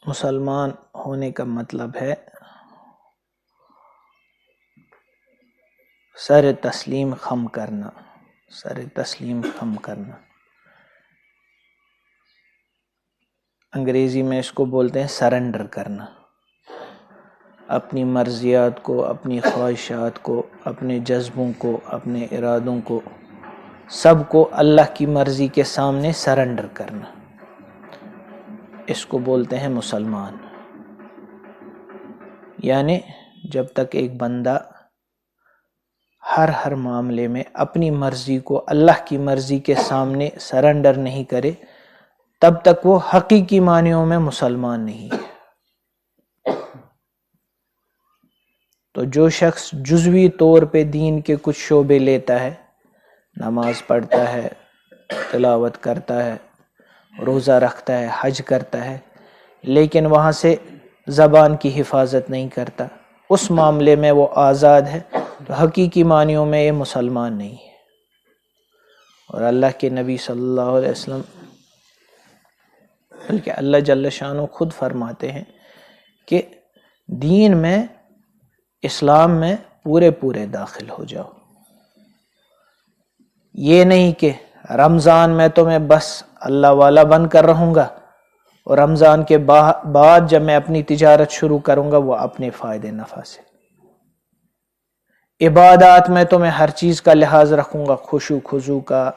مسلمان ہونے کا مطلب ہے سر تسلیم خم کرنا، سر تسلیم خم کرنا۔ انگریزی میں اس کو بولتے ہیں سرنڈر کرنا، اپنی مرضیات کو، اپنی خواہشات کو، اپنے جذبوں کو، اپنے ارادوں کو، سب کو اللہ کی مرضی کے سامنے سرنڈر کرنا، اس کو بولتے ہیں مسلمان۔ یعنی جب تک ایک بندہ ہر معاملے میں اپنی مرضی کو اللہ کی مرضی کے سامنے سرنڈر نہیں کرے، تب تک وہ حقیقی معنیوں میں مسلمان نہیں ہے۔ تو جو شخص جزوی طور پہ دین کے کچھ شعبے لیتا ہے، نماز پڑھتا ہے، تلاوت کرتا ہے، روزہ رکھتا ہے، حج کرتا ہے، لیکن وہاں سے زبان کی حفاظت نہیں کرتا، اس معاملے میں وہ آزاد ہے، تو حقیقی معنیوں میں یہ مسلمان نہیں ہے۔ اور اللہ کے نبی صلی اللہ علیہ وسلم، بلکہ اللہ جل شانہ خود فرماتے ہیں کہ دین میں، اسلام میں پورے داخل ہو جاؤ۔ یہ نہیں کہ رمضان میں تو میں بس اللہ والا بن کر رہوں گا، اور رمضان کے بعد جب میں اپنی تجارت شروع کروں گا وہ اپنے فائدے نفع سے۔ عبادات میں تو میں ہر چیز کا لحاظ رکھوں گا، خشوع خضوع کا،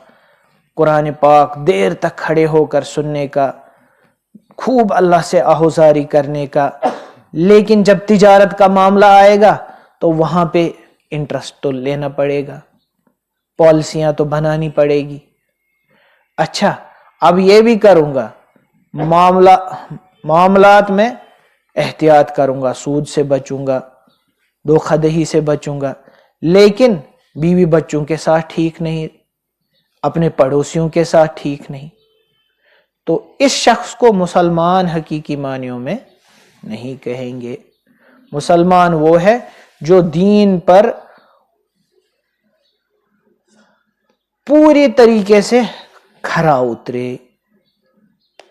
قرآن پاک دیر تک کھڑے ہو کر سننے کا، خوب اللہ سے آہوزاری کرنے کا، لیکن جب تجارت کا معاملہ آئے گا تو وہاں پہ انٹرسٹ تو لینا پڑے گا، پالیسیاں تو بنانی پڑے گی۔ اچھا اب یہ بھی کروں گا، معاملات میں احتیاط کروں گا، سود سے بچوں گا، دھوکہ دہی سے بچوں گا، لیکن بیوی بچوں کے ساتھ ٹھیک نہیں، اپنے پڑوسیوں کے ساتھ ٹھیک نہیں، تو اس شخص کو مسلمان حقیقی معنیوں میں نہیں کہیں گے۔ مسلمان وہ ہے جو دین پر پوری طریقے سے کھرا اترے،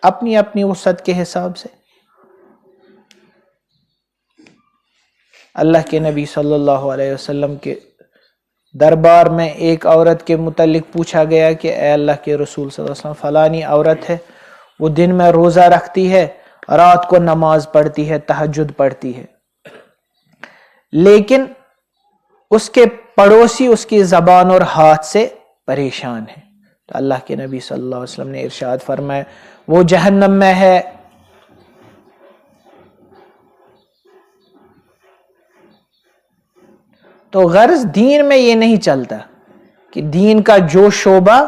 اپنی وسعت کے حساب سے۔ اللہ کے نبی صلی اللہ علیہ وسلم کے دربار میں ایک عورت کے متعلق پوچھا گیا کہ اے اللہ کے رسول صلی اللہ علیہ وسلم، فلانی عورت ہے، وہ دن میں روزہ رکھتی ہے، رات کو نماز پڑھتی ہے، تہجد پڑھتی ہے، لیکن اس کے پڑوسی اس کی زبان اور ہاتھ سے پریشان ہیں۔ تو اللہ کے نبی صلی اللہ علیہ وسلم نے ارشاد فرمایا وہ جہنم میں ہے۔ تو غرض دین میں یہ نہیں چلتا کہ دین کا جو شعبہ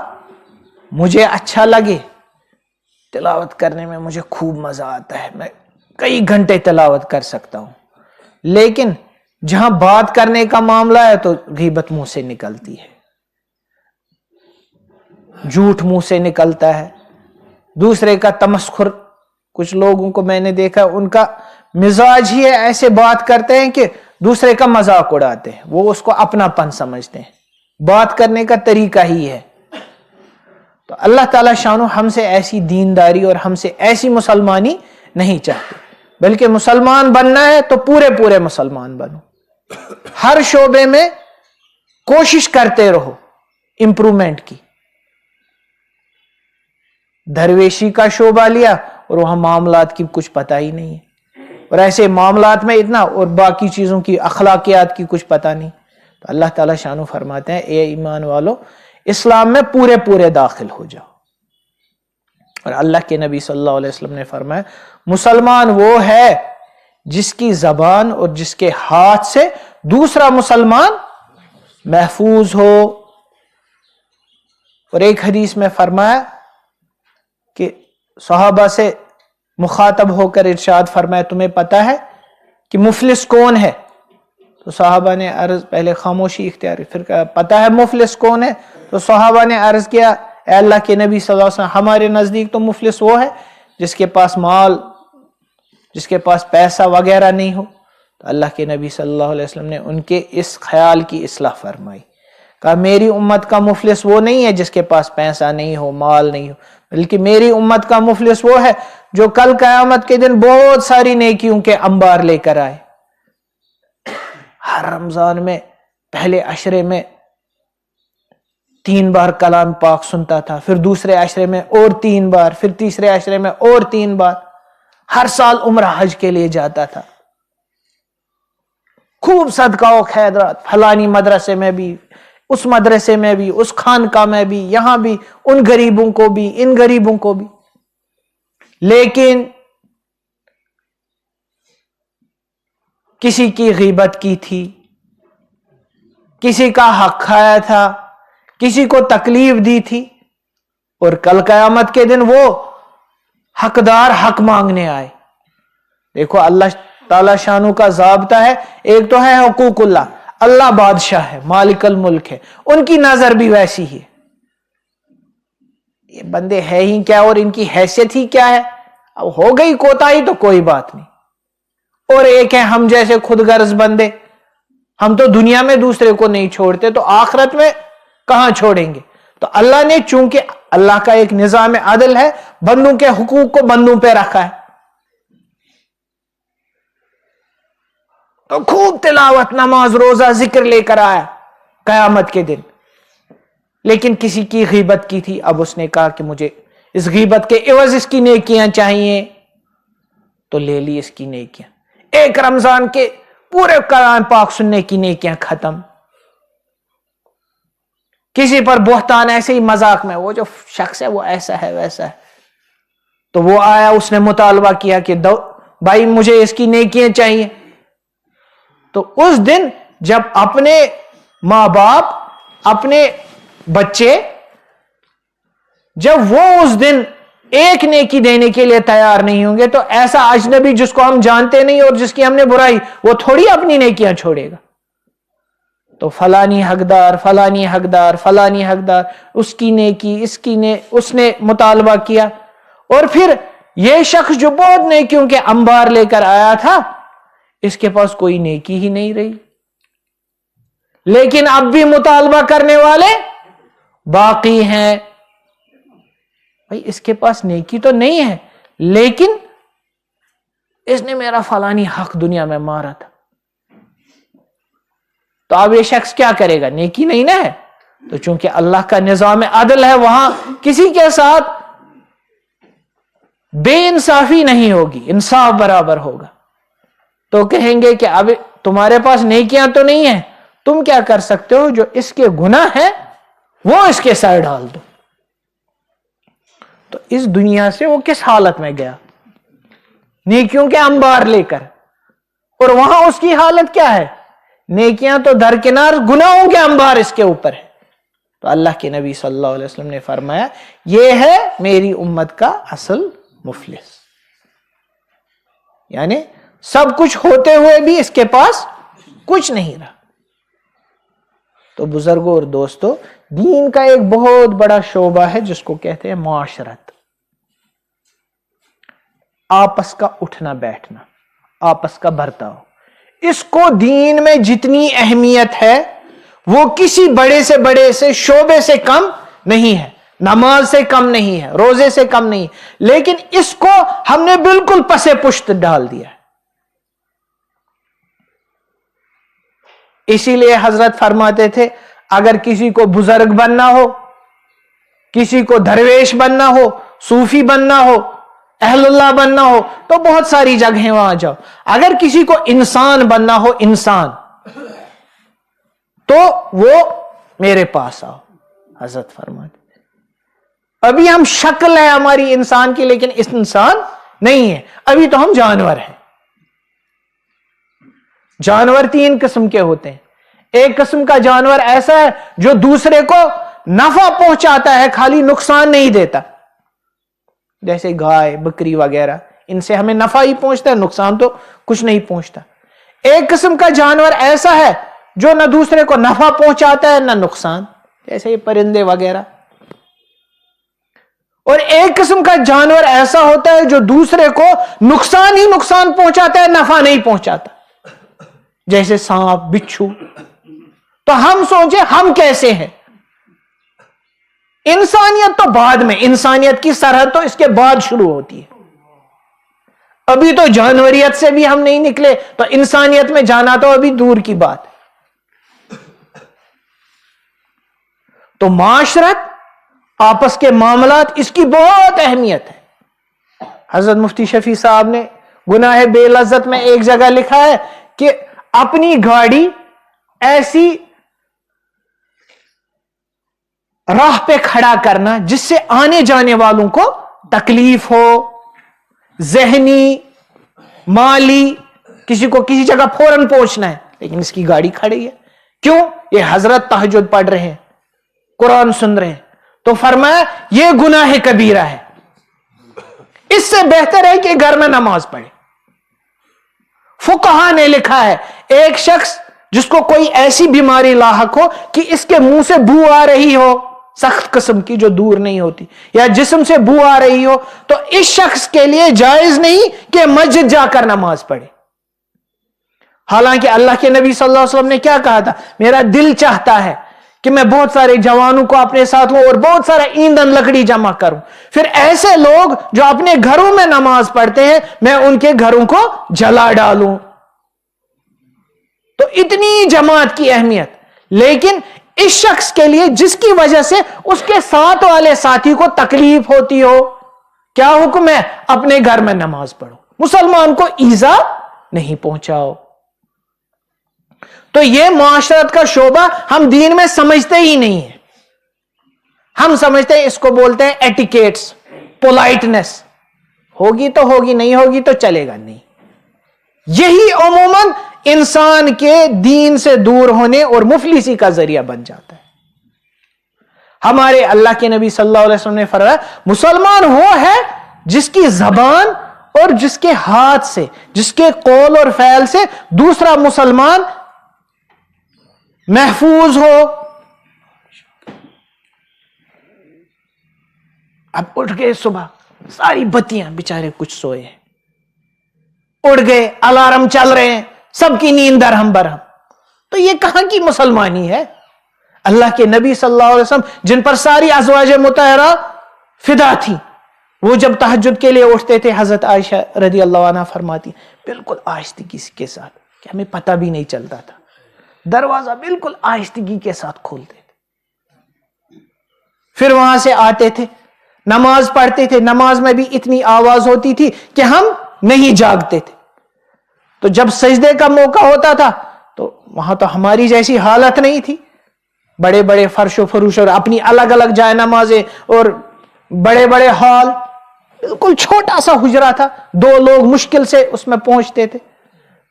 مجھے اچھا لگے، تلاوت کرنے میں مجھے خوب مزہ آتا ہے، میں کئی گھنٹے تلاوت کر سکتا ہوں، لیکن جہاں بات کرنے کا معاملہ ہے تو غیبت منہ سے نکلتی ہے، جھوٹ منہ سے نکلتا ہے، دوسرے کا تمسخر۔ کچھ لوگوں کو میں نے دیکھا ان کا مزاج ہی ہے، ایسے بات کرتے ہیں کہ دوسرے کا مذاق اڑاتے ہیں، وہ اس کو اپنا پن سمجھتے ہیں، بات کرنے کا طریقہ ہی ہے۔ تو اللہ تعالیٰ شانو ہم سے ایسی دینداری اور ہم سے ایسی مسلمانی نہیں چاہتے، بلکہ مسلمان بننا ہے تو پورے مسلمان بنو، ہر شعبے میں کوشش کرتے رہو امپرومنٹ کی۔ درویشی کا شعبہ لیا اور وہاں معاملات کی کچھ پتہ ہی نہیں ہے، اور ایسے معاملات میں اتنا، اور باقی چیزوں کی اخلاقیات کی کچھ پتہ نہیں۔ تو اللہ تعالیٰ شانو فرماتے ہیں اے ایمان والو، اسلام میں پورے داخل ہو جاؤ۔ اور اللہ کے نبی صلی اللہ علیہ وسلم نے فرمایا مسلمان وہ ہے جس کی زبان اور جس کے ہاتھ سے دوسرا مسلمان محفوظ ہو۔ اور ایک حدیث میں فرمایا کہ صحابہ سے مخاطب ہو کر ارشاد فرمایا تمہیں پتہ ہے کہ مفلس کون ہے؟ تو صحابہ نے عرض، پہلے خاموشی اختیار، پھر کہا پتہ ہے مفلس کون ہے؟ تو صحابہ نے عرض کیا اے اللہ کے نبی صلی اللہ علیہ وسلم، ہمارے نزدیک تو مفلس وہ ہے جس کے پاس مال، جس کے پاس پیسہ وغیرہ نہیں ہو۔ تو اللہ کے نبی صلی اللہ علیہ وسلم نے ان کے اس خیال کی اصلاح فرمائی، کہا میری امت کا مفلس وہ نہیں ہے جس کے پاس پیسہ نہیں ہو، مال نہیں ہو، بلکہ میری امت کا مفلس وہ ہے جو کل قیامت کے دن بہت ساری نیکیوں کے انبار لے کر آئے. ہر رمضان میں پہلے عشرے میں 3 بار کلام پاک سنتا تھا، پھر دوسرے عشرے میں اور 3 بار، پھر تیسرے عشرے میں اور 3 بار. ہر سال عمرہ حج کے لیے جاتا تھا. خوب صدقہ و خیرات، فلانی مدرسے میں بھی، اس مدرسے میں بھی، اس خانقاہ میں بھی، یہاں بھی، ان غریبوں کو بھی، ان غریبوں کو بھی. لیکن کسی کی غیبت کی تھی، کسی کا حق کھایا تھا، کسی کو تکلیف دی تھی، اور کل قیامت کے دن وہ حقدار حق مانگنے آئے. دیکھو اللہ تعالی شانو کا ضابطہ ہے، ایک تو ہے حقوق اللہ، اللہ بادشاہ ہے، مالک الملک ہے، ان کی نظر بھی ویسی ہی ہے. یہ بندے ہے ہی کیا اور ان کی حیثیت ہی کیا ہے. اب ہو گئی کوتاہی تو کوئی بات نہیں. اور ایک ہے ہم جیسے خود غرض بندے، ہم تو دنیا میں دوسرے کو نہیں چھوڑتے تو آخرت میں کہاں چھوڑیں گے. تو اللہ نے چونکہ اللہ کا ایک نظام عدل ہے، بندوں کے حقوق کو بندوں پہ رکھا ہے. تو خوب تلاوت، نماز، روزہ، ذکر لے کر آیا قیامت کے دن. لیکن کسی کی غیبت کی تھی، اب اس نے کہا کہ مجھے اس غیبت کے عوض اس کی نیکیاں چاہیے، تو لے لی اس کی نیکیاں. ایک رمضان کے پورے کلام پاک سننے کی نیکیاں ختم. کسی پر بہتان ایسے ہی مذاق میں، وہ جو شخص ہے وہ ایسا ہے ویسا ہے، تو وہ آیا، اس نے مطالبہ کیا کہ بھائی مجھے اس کی نیکیاں چاہیے. تو اس دن جب اپنے ماں باپ، اپنے بچے، جب وہ اس دن ایک نیکی دینے کے لیے تیار نہیں ہوں گے، تو ایسا اجنبی جس کو ہم جانتے نہیں اور جس کی ہم نے برائی، وہ تھوڑی اپنی نیکیاں چھوڑے گا. تو فلانی حقدار، فلانی حقدار، فلانی حقدار، اس کی نیکی، اس نے مطالبہ کیا. اور پھر یہ شخص جو بہت نیکیوں کے انبار لے کر آیا تھا، اس کے پاس کوئی نیکی ہی نہیں رہی. لیکن اب بھی مطالبہ کرنے والے باقی ہیں. بھائی اس کے پاس نیکی تو نہیں ہے، لیکن اس نے میرا فلانی حق دنیا میں مارا تھا. تو اب یہ شخص کیا کرے گا؟ نیکی نہیں نہ ہے. تو چونکہ اللہ کا نظام عدل ہے، وہاں کسی کے ساتھ بے انصافی نہیں ہوگی، انصاف برابر ہوگا. تو کہیں گے کہ اب تمہارے پاس نیکیاں تو نہیں ہیں، تم کیا کر سکتے ہو؟ جو اس کے گناہ ہیں وہ اس کے سر ڈال دو. تو اس دنیا سے وہ کس حالت میں گیا؟ نیکیوں کے انبار لے کر. اور وہاں اس کی حالت کیا ہے؟ نیکیاں تو درکنار، گناہوں کے انبار اس کے اوپر ہے. تو اللہ کے نبی صلی اللہ علیہ وسلم نے فرمایا یہ ہے میری امت کا اصل مفلس. یعنی سب کچھ ہوتے ہوئے بھی اس کے پاس کچھ نہیں رہا. تو بزرگوں اور دوستو، دین کا ایک بہت بڑا شعبہ ہے جس کو کہتے ہیں معاشرت. آپس کا اٹھنا بیٹھنا، آپس کا برتاؤ، اس کو دین میں جتنی اہمیت ہے وہ کسی بڑے سے شعبے سے کم نہیں ہے. نماز سے کم نہیں ہے، روزے سے کم نہیں ہے، لیکن اس کو ہم نے بالکل پسے پشت ڈال دیا ہے. اسی لیے حضرت فرماتے تھے اگر کسی کو بزرگ بننا ہو، کسی کو درویش بننا ہو، صوفی بننا ہو، اہل اللہ بننا ہو، تو بہت ساری جگہیں وہاں جاؤ. اگر کسی کو انسان بننا ہو، انسان، تو وہ میرے پاس آؤ. حضرت فرماتے ابھی ہم شکل ہے ہماری انسان کی، لیکن اس انسان نہیں ہے، ابھی تو ہم جانور ہیں. جانور 3 قسم کے ہوتے ہیں. ایک قسم کا جانور ایسا ہے جو دوسرے کو نفع پہنچاتا ہے، خالی نقصان نہیں دیتا، جیسے گائے، بکری وغیرہ، ان سے ہمیں نفع ہی پہنچتا ہے، نقصان تو کچھ نہیں پہنچتا. ایک قسم کا جانور ایسا ہے جو نہ دوسرے کو نفع پہنچاتا ہے نہ نقصان، جیسے یہ پرندے وغیرہ. اور ایک قسم کا جانور ایسا ہوتا ہے جو دوسرے کو نقصان ہی نقصان پہنچاتا ہے، نفع نہیں پہنچاتا، جیسے سانپ، بچھو. تو ہم سوچیں ہم کیسے ہیں؟ انسانیت تو بعد میں، انسانیت کی سرحد تو اس کے بعد شروع ہوتی ہے. ابھی تو جانوریت سے بھی ہم نہیں نکلے تو انسانیت میں جانا تو ابھی دور کی بات. تو معاشرت، آپس کے معاملات، اس کی بہت اہمیت ہے. حضرت مفتی شفیع صاحب نے گناہ بے لذت میں ایک جگہ لکھا ہے کہ اپنی گاڑی ایسی راہ پہ کھڑا کرنا جس سے آنے جانے والوں کو تکلیف ہو، ذہنی، مالی، کسی کو کسی جگہ فوراً پہنچنا ہے لیکن اس کی گاڑی کھڑی ہے. کیوں؟ یہ حضرت تہجد پڑھ رہے ہیں، قرآن سن رہے ہیں. تو فرمایا یہ گناہ کبیرہ ہے، اس سے بہتر ہے کہ گھر میں نماز پڑھے. فقہا نے لکھا ہے ایک شخص جس کو کوئی ایسی بیماری لاحق ہو کہ اس کے منہ سے بو آ رہی ہو، سخت قسم کی جو دور نہیں ہوتی، یا جسم سے بو آ رہی ہو، تو اس شخص کے لیے جائز نہیں کہ مسجد جا کر نماز پڑھے. حالانکہ اللہ کے نبی صلی اللہ علیہ وسلم نے کیا کہا تھا؟ میرا دل چاہتا ہے کہ میں بہت سارے جوانوں کو اپنے ساتھ لوں اور بہت سارا ایندھن لکڑی جمع کروں، پھر ایسے لوگ جو اپنے گھروں میں نماز پڑھتے ہیں میں ان کے گھروں کو جلا ڈالوں. تو اتنی جماعت کی اہمیت. لیکن اس شخص کے لیے جس کی وجہ سے اس کے ساتھ والے ساتھی کو تکلیف ہوتی ہو، کیا حکم ہے؟ اپنے گھر میں نماز پڑھو، مسلمان کو ایذا نہیں پہنچاؤ. تو یہ معاشرت کا شعبہ ہم دین میں سمجھتے ہی نہیں ہیں. ہم سمجھتے ہیں اس کو بولتے ہیں ایٹیکیٹس، پولائٹنس. ہوگی تو ہوگی، نہیں ہوگی تو چلے گا نہیں. یہی عموماً انسان کے دین سے دور ہونے اور مفلسی کا ذریعہ بن جاتا ہے. ہمارے اللہ کے نبی صلی اللہ علیہ وسلم نے فرمایا مسلمان وہ ہے جس کی زبان اور جس کے ہاتھ سے، جس کے قول اور فعل سے دوسرا مسلمان محفوظ ہو. اب اٹھ گئے صبح، ساری بتیاں، بیچارے کچھ سوئے ہیں، اڑ گئے، الارم چل رہے ہیں، سب کی نیند درہم برہم. تو یہ کہاں کی مسلمانی ہے؟ اللہ کے نبی صلی اللہ علیہ وسلم جن پر ساری ازواج مطہرہ فدا تھی، وہ جب تہجد کے لیے اٹھتے تھے، حضرت عائشہ رضی اللہ عنہا فرماتی بالکل آہستگی کے ساتھ کہ ہمیں پتہ بھی نہیں چلتا تھا، دروازہ بالکل آہستگی کے ساتھ کھولتے تھے. پھر وہاں سے آتے تھے، نماز پڑھتے تھے. نماز میں بھی اتنی آواز ہوتی تھی کہ ہم نہیں جاگتے تھے. تو جب سجدے کا موقع ہوتا تھا تو وہاں تو ہماری جیسی حالت نہیں تھی، بڑے بڑے فرش و فروش اور اپنی الگ الگ جائے نمازیں اور بڑے بڑے ہال. بالکل چھوٹا سا حجرہ تھا، 2 لوگ مشکل سے اس میں پہنچتے تھے.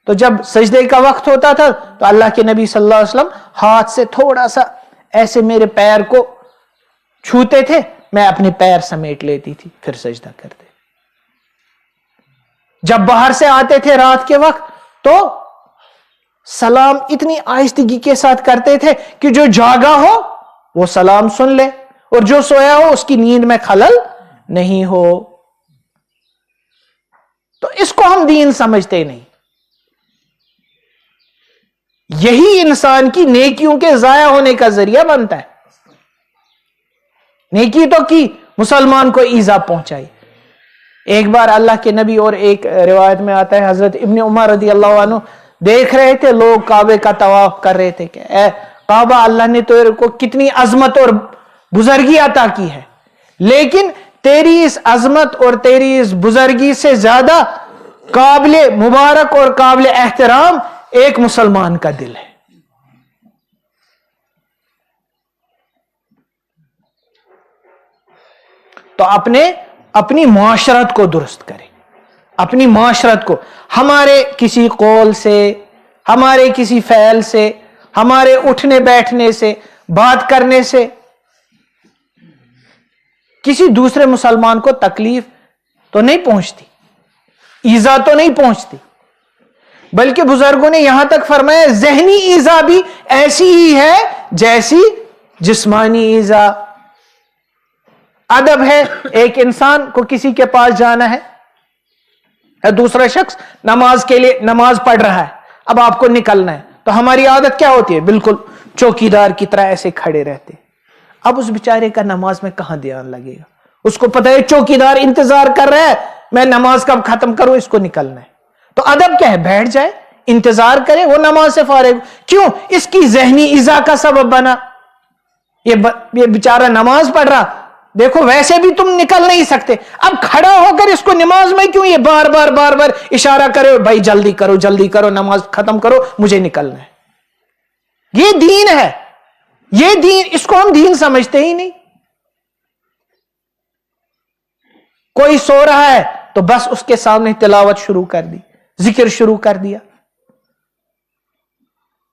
تو جب سجدے کا وقت ہوتا تھا تو اللہ کے نبی صلی اللہ علیہ وسلم ہاتھ سے تھوڑا سا ایسے میرے پیر کو چھوتے تھے، میں اپنے پیر سمیٹ لیتی تھی، پھر سجدہ کرتے. جب باہر سے آتے تھے رات کے وقت تو سلام اتنی آہستگی کے ساتھ کرتے تھے کہ جو جاگا ہو وہ سلام سن لے اور جو سویا ہو اس کی نیند میں خلل نہیں ہو. تو اس کو ہم دین سمجھتے نہیں. یہی انسان کی نیکیوں کے ضائع ہونے کا ذریعہ بنتا ہے. نیکی تو کی، مسلمان کو ایذا پہنچائی. ایک بار اللہ کے نبی، اور ایک روایت میں آتا ہے حضرت ابن عمر رضی اللہ عنہ دیکھ رہے تھے لوگ کعبے کا طواف کر رہے تھے کہ اے کعبہ، اللہ نے تو کو کتنی عظمت اور بزرگی عطا کی ہے، لیکن تیری اس عظمت اور تیری اس بزرگی سے زیادہ قابل مبارک اور قابل احترام ایک مسلمان کا دل ہے. تو اپنی معاشرت کو درست کریں. اپنی معاشرت کو ہمارے کسی قول سے، ہمارے کسی فعل سے، ہمارے اٹھنے بیٹھنے سے، بات کرنے سے کسی دوسرے مسلمان کو تکلیف تو نہیں پہنچتی، ایذا تو نہیں پہنچتی. بلکہ بزرگوں نے یہاں تک فرمایا ذہنی ایذا بھی ایسی ہی ہے جیسی جسمانی ایذا. ادب ہے ایک انسان کو کسی کے پاس جانا ہے، دوسرا شخص نماز کے لیے نماز پڑھ رہا ہے، اب آپ کو نکلنا ہے، تو ہماری عادت کیا ہوتی ہے؟ بالکل چوکیدار کی طرح ایسے کھڑے رہتے. اب اس بیچارے کا نماز میں کہاں دھیان لگے گا؟ اس کو پتہ ہے چوکیدار انتظار کر رہا ہے، میں نماز کب ختم کروں، اس کو نکلنا ہے۔ تو ادب کیا ہے؟ بیٹھ جائے، انتظار کرے، وہ نماز سے فارغ۔ کیوں؟ اس کی ذہنی ایذا کا سبب بنا۔ یہ بیچارہ نماز پڑھ رہا، دیکھو ویسے بھی تم نکل نہیں سکتے، اب کھڑا ہو کر اس کو نماز میں کیوں یہ بار بار اشارہ کرے، بھائی جلدی کرو نماز ختم کرو، مجھے نکلنا ہے۔ یہ دین ہے، یہ دین، اس کو ہم دین سمجھتے ہی نہیں۔ کوئی سو رہا ہے تو بس اس کے سامنے تلاوت شروع کر دی، ذکر شروع کر دیا۔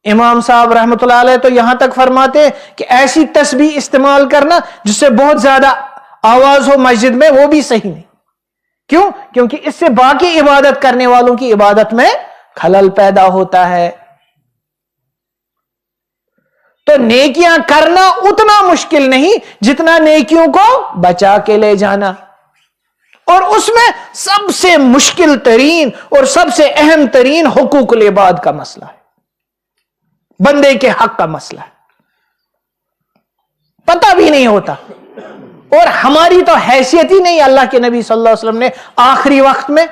امام صاحب رحمت اللہ علیہ تو یہاں تک فرماتے ہیں کہ ایسی تسبیح استعمال کرنا جس سے بہت زیادہ آواز ہو مسجد میں، وہ بھی صحیح نہیں۔ کیوں؟ کیونکہ اس سے باقی عبادت کرنے والوں کی عبادت میں خلل پیدا ہوتا ہے۔ تو نیکیاں کرنا اتنا مشکل نہیں جتنا نیکیوں کو بچا کے لے جانا، اور اس میں سب سے مشکل ترین اور سب سے اہم ترین حقوق العباد کا مسئلہ ہے، بندے کے حق کا مسئلہ ہے، پتہ بھی نہیں ہوتا۔ اور ہماری تو حیثیت ہی نہیں۔ اللہ کے نبی صلی اللہ علیہ وسلم نے آخری وقت میں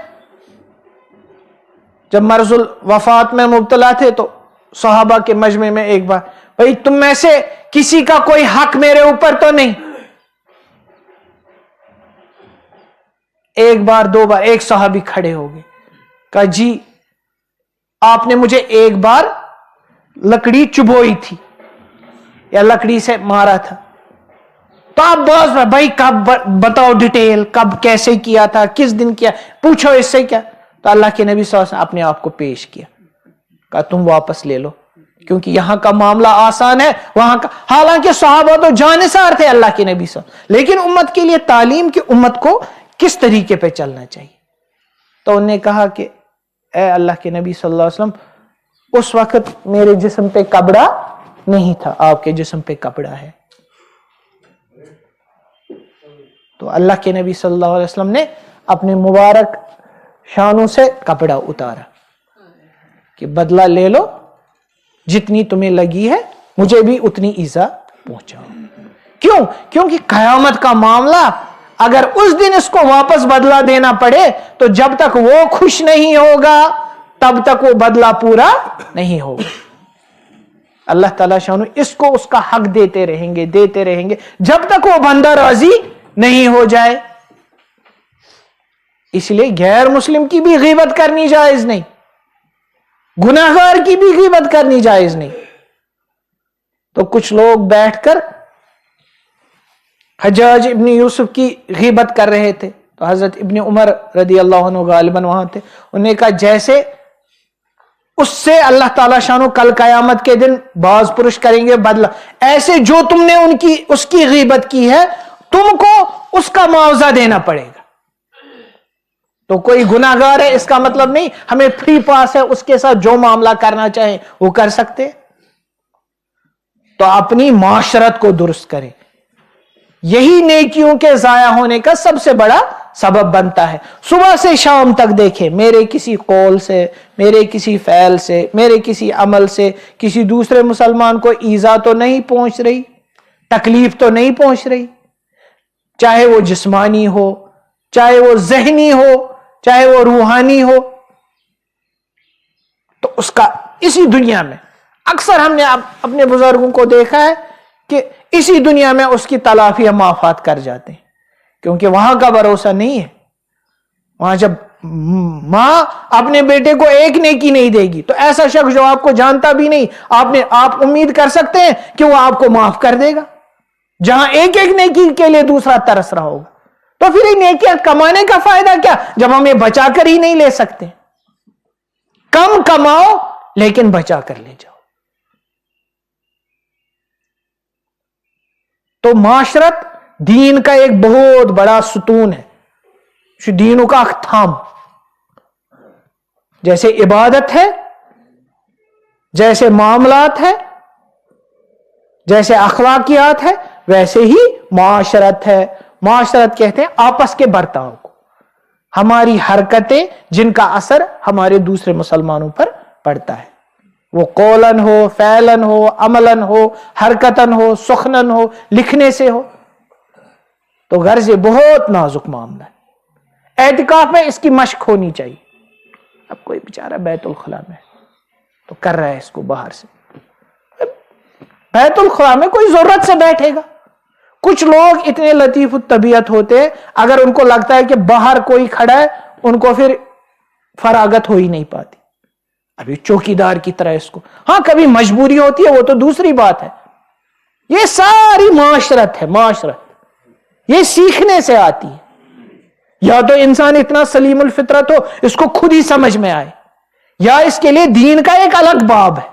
جب مرض الوفات میں مبتلا تھے تو صحابہ کے مجمع میں ایک بار، بھائی تم میں سے کسی کا کوئی حق میرے اوپر تو نہیں؟ ایک بار دو بار، ایک صحابی کھڑے ہو گئے، کہا جی آپ نے مجھے ایک بار لکڑی چبوئی تھی یا لکڑی سے مارا تھا، تو آپ بس بھائی کب بتاؤ ڈیٹیل، کب کیسے کیا تھا، کس دن کیا، پوچھو اس سے کیا۔ تو اللہ کے نبی صلی اللہ علیہ وسلم اپنے آپ کو پیش کیا، کہا تم واپس لے لو، کیونکہ یہاں کا معاملہ آسان ہے، وہاں کا، حالانکہ صحابہ تو جانثار تھے اللہ کے نبی صلی اللہ علیہ وسلم، لیکن امت کے لیے تعلیم کی امت کو کس طریقے پہ چلنا چاہیے۔ تو انہوں نے کہا کہ اے اللہ کے نبی صلی اللہ علیہ وسلم، اس وقت میرے جسم پہ کپڑا نہیں تھا، آپ کے جسم پہ کپڑا ہے۔ تو اللہ کے نبی صلی اللہ علیہ وسلم نے اپنے مبارک شانوں سے کپڑا اتارا کہ بدلہ لے لو، جتنی تمہیں لگی ہے مجھے بھی اتنی ایذا پہنچاؤ۔ کیوں؟ کیونکہ قیامت کا معاملہ اگر اس دن اس کو واپس بدلہ دینا پڑے تو جب تک وہ خوش نہیں ہوگا تب تک وہ بدلہ پورا نہیں ہوگا۔ اللہ تعالیٰ شانو اس کو اس کا حق دیتے رہیں گے جب تک وہ بندہ راضی نہیں ہو جائے۔ اس لیے غیر مسلم کی بھی غیبت کرنی جائز نہیں، گناہگار کی بھی غیبت کرنی جائز نہیں۔ تو کچھ لوگ بیٹھ کر حجاج ابن یوسف کی غیبت کر رہے تھے، تو حضرت ابن عمر رضی اللہ عنہ غالباً وہاں تھے، انہوں نے کہا جیسے اس سے اللہ تعالیٰ شانو کل قیامت کے دن باز پرش کریں گے بدلہ، ایسے جو تم نے اس کی غیبت کی ہے تم کو اس کا معاوضہ دینا پڑے گا۔ تو کوئی گناہگار ہے اس کا مطلب نہیں ہمیں فری پاس ہے، اس کے ساتھ جو معاملہ کرنا چاہیں وہ کر سکتے۔ تو اپنی معاشرت کو درست کریں، یہی نیکیوں کے ضائع ہونے کا سب سے بڑا سبب بنتا ہے۔ صبح سے شام تک دیکھیں، میرے کسی قول سے، میرے کسی فعل سے، میرے کسی عمل سے کسی دوسرے مسلمان کو ایذا تو نہیں پہنچ رہی، تکلیف تو نہیں پہنچ رہی، چاہے وہ جسمانی ہو، چاہے وہ ذہنی ہو، چاہے وہ روحانی ہو۔ تو اس کا اسی دنیا میں اکثر ہم نے اپنے بزرگوں کو دیکھا ہے کہ اسی دنیا میں اس کی تلافی یا معافات کر جاتے ہیں، کیونکہ وہاں کا بھروسہ نہیں ہے۔ وہاں جب ماں اپنے بیٹے کو ایک نیکی نہیں دے گی تو ایسا شخص جو آپ کو جانتا بھی نہیں، آپ امید کر سکتے ہیں کہ وہ آپ کو معاف کر دے گا، جہاں ایک ایک نیکی کے لیے دوسرا ترس رہا ہوگا۔ تو پھر یہ نیکیاں کمانے کا فائدہ کیا جب ہم یہ بچا کر ہی نہیں لے سکتے؟ کم کماؤ لیکن بچا کر لے جاؤ۔ تو معاشرت دین کا ایک بہت بڑا ستون ہے، دینوں کا اختام، جیسے عبادت ہے، جیسے معاملات ہے، جیسے اخلاقیات ہے، ویسے ہی معاشرت ہے۔ معاشرت کہتے ہیں آپس کے برتاؤ کو، ہماری حرکتیں جن کا اثر ہمارے دوسرے مسلمانوں پر پڑتا ہے۔ وہ قولن ہو، فعلن ہو، عملن ہو، حرکتن ہو، سخنن ہو، لکھنے سے ہو. تو غرض یہ بہت نازک معاملہ ہے. اعتکاف میں اس کی مشق ہونی چاہیے. اب کوئی بیچارہ بیت الخلا میں تو کر رہا ہے اس کو باہر سے. بیت الخلا میں کوئی ضرورت سے بیٹھے گا. کچھ لوگ اتنے لطیف الطبیعت ہوتے ہیں، اگر ان کو لگتا ہے کہ باہر کوئی کھڑا ہے ان کو پھر فراغت ہو ہی نہیں پاتی. ابھی چوکی دار کی طرح اس کو، ہاں کبھی مجبوری ہوتی ہے وہ تو دوسری بات ہے. یہ ساری معاشرت ہے، معاشرت یہ سیکھنے سے آتی ہے. یا تو انسان اتنا سلیم الفطرت ہو اس کو خود ہی سمجھ میں آئے، یا اس کے لیے دین کا ایک الگ باب ہے.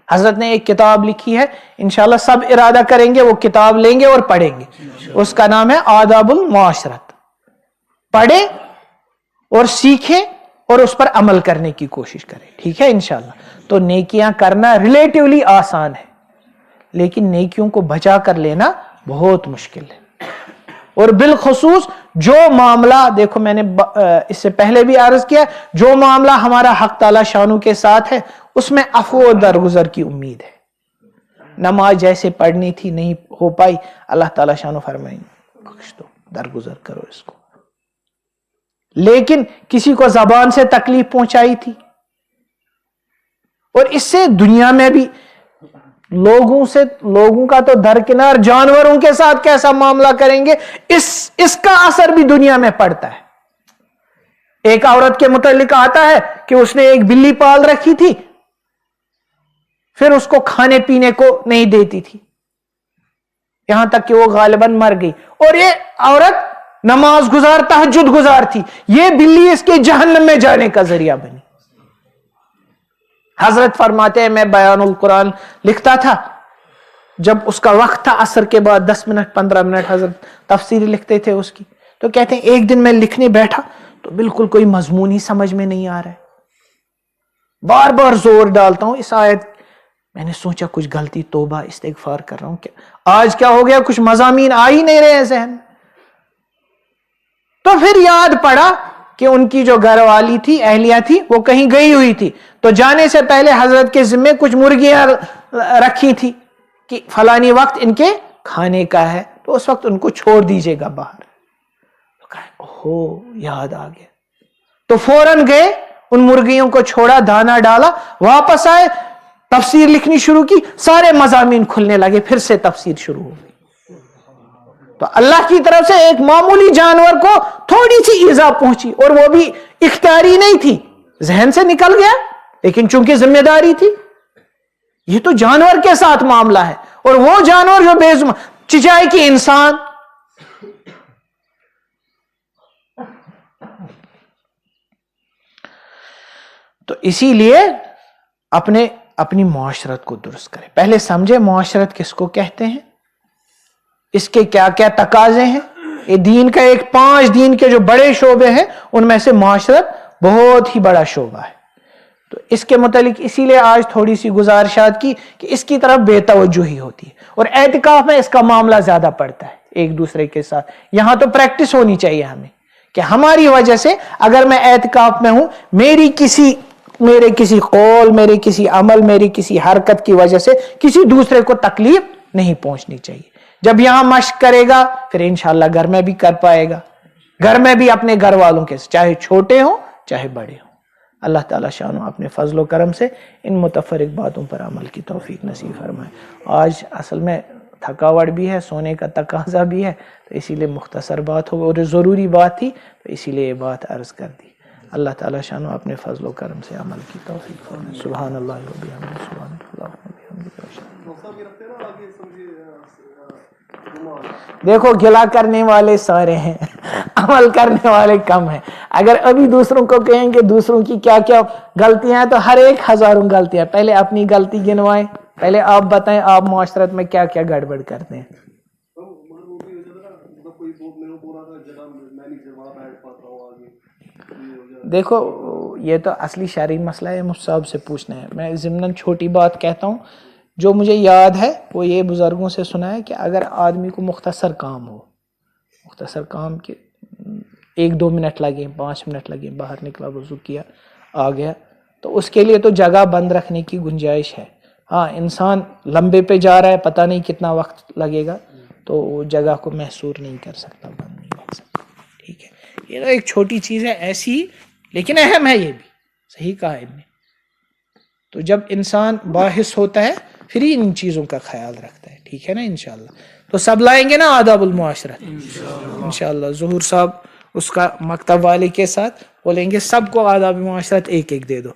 حضرت نے ایک کتاب لکھی ہے، انشاءاللہ سب ارادہ کریں گے وہ کتاب لیں گے اور پڑھیں گے. اس کا نام ہے آداب المعاشرت. پڑھیں اور سیکھیں اور اس پر عمل کرنے کی کوشش کریں. ٹھیک ہے انشاءاللہ. تو نیکیاں کرنا ریلیٹیولی آسان ہے، لیکن نیکیوں کو بچا کر لینا بہت مشکل ہے. اور بالخصوص جو معاملہ، دیکھو میں نے اس سے پہلے بھی عرض کیا، جو معاملہ ہمارا حق تعالی شانو کے ساتھ ہے اس میں عفو و درگزر کی امید ہے. نماز جیسے پڑھنی تھی نہیں ہو پائی، اللہ تعالی شانو فرمائیں بخش دو، درگزر کرو اس کو. لیکن کسی کو زبان سے تکلیف پہنچائی تھی، اور اس سے دنیا میں بھی لوگوں کا تو درکنار، جانوروں کے ساتھ کیسا معاملہ کریں گے اس کا اثر بھی دنیا میں پڑتا ہے. ایک عورت کے متعلق آتا ہے کہ اس نے ایک بلی پال رکھی تھی، پھر اس کو کھانے پینے کو نہیں دیتی تھی، یہاں تک کہ وہ غالباً مر گئی. اور یہ عورت نماز گزار، تہجد گزار تھی، یہ بلی اس کے جہنم میں جانے کا ذریعہ بنی. حضرت فرماتے ہیں میں بیان القرآن لکھتا تھا، جب اس کا وقت تھا عصر کے بعد 10 منٹ 15 منٹ حضرت تفسیر لکھتے تھے اس کی، تو کہتے ہیں ایک دن میں لکھنے بیٹھا تو بالکل کوئی مضمون ہی سمجھ میں نہیں آ رہا ہے. بار بار زور ڈالتا ہوں اس آیت، میں نے سوچا کچھ غلطی، توبہ استغفار کر رہا ہوں، آج کیا ہو گیا، کچھ مضامین آ ہی نہیں رہے ہیں ذہن. تو پھر یاد پڑا کہ ان کی جو گھر والی تھی، اہلیہ تھی، وہ کہیں گئی ہوئی تھی، تو جانے سے پہلے حضرت کے ذمے کچھ مرغیاں رکھی تھی کہ فلانی وقت ان کے کھانے کا ہے، تو اس وقت ان کو چھوڑ دیجئے گا باہر. تو کہا اوہو یاد آ گیا، تو فوراً گئے، ان مرغیوں کو چھوڑا، دانا ڈالا، واپس آئے، تفسیر لکھنی شروع کی، سارے مضامین کھلنے لگے، پھر سے تفسیر شروع ہو گئی. تو اللہ کی طرف سے ایک معمولی جانور کو تھوڑی سی ایذا پہنچی، اور وہ بھی اختیاری نہیں تھی، ذہن سے نکل گیا، لیکن چونکہ ذمہ داری تھی. یہ تو جانور کے ساتھ معاملہ ہے، اور وہ جانور جو بے چچائے کی انسان. تو اسی لیے اپنی معاشرت کو درست کریں. پہلے سمجھے معاشرت کس کو کہتے ہیں، اس کے کیا کیا تقاضے ہیں. یہ دین کا 5 دین کے جو بڑے شعبے ہیں ان میں سے معاشرت بہت ہی بڑا شعبہ ہے. تو اس کے متعلق اسی لیے آج تھوڑی سی گزارشات کی کہ اس کی طرف بے توجہی ہوتی ہے، اور اعتکاف میں اس کا معاملہ زیادہ پڑتا ہے ایک دوسرے کے ساتھ. یہاں تو پریکٹس ہونی چاہیے ہمیں کہ ہماری وجہ سے اگر میں اعتکاف میں ہوں، میرے کسی قول، میرے کسی عمل، میری کسی حرکت کی وجہ سے کسی دوسرے کو تکلیف نہیں پہنچنی چاہیے. جب یہاں مشق کرے گا پھر انشاءاللہ گھر میں بھی کر پائے گا، گھر میں بھی اپنے گھر والوں کے، چاہے چھوٹے ہوں چاہے بڑے ہوں. اللہ تعالیٰ شانو اپنے فضل و کرم سے ان متفرق باتوں پر عمل کی توفیق نصیب فرمائے. آج اصل میں تھکاوٹ بھی ہے، سونے کا تقاضا بھی ہے، تو اسی لیے مختصر بات ہو، اور ضروری بات تھی تو اسی لیے یہ بات عرض کر دی. اللہ تعالیٰ شانو اپنے فضل و کرم سے عمل کی توفیق فرمائے. سبحان اللہ و بحمدہ، سبحان اللہ و بحمدہ. دیکھو گلا کرنے والے سارے ہیں، عمل کرنے والے کم ہیں. اگر ابھی دوسروں کو کہیں کہ دوسروں کی کیا کیا غلطیاں ہیں، تو ہر ایک ہزاروں غلطیاں. پہلے اپنی غلطی گنوائیں، پہلے آپ بتائیں آپ معاشرت میں کیا کیا گڑبڑ کرتے ہیں. دیکھو یہ تو اصلی شرعی مسئلہ ہے، مجھ صاحب سے پوچھنا ہے. میں ضمناً چھوٹی بات کہتا ہوں، جو مجھے یاد ہے وہ یہ بزرگوں سے سنا ہے کہ اگر آدمی کو مختصر کام ہو، مختصر کام کے 1-2 منٹ لگے، 5 منٹ لگے، باہر نکلا، وضو کیا، آ گیا، تو اس کے لیے تو جگہ بند رکھنے کی گنجائش ہے. ہاں انسان لمبے پہ جا رہا ہے, پتہ نہیں کتنا وقت لگے گا, تو وہ جگہ کو محصور نہیں کر سکتا, بند نہیں کر سکتا. ٹھیک ہے, یہ تو ایک چھوٹی چیز ہے ایسی, لیکن اہم ہے یہ بھی. صحیح کہا ان نے. تو جب انسان باحث ہوتا ہے پھر ہی ان چیزوں کا خیال رکھتا ہے. ٹھیک ہے نا انشاءاللہ. تو سب لائیں گے نا آداب المعاشرت انشاءاللہ. ظہور صاحب اس کا مکتب والے کے ساتھ بولیں گے سب کو آداب معاشرت ایک ایک دے دو.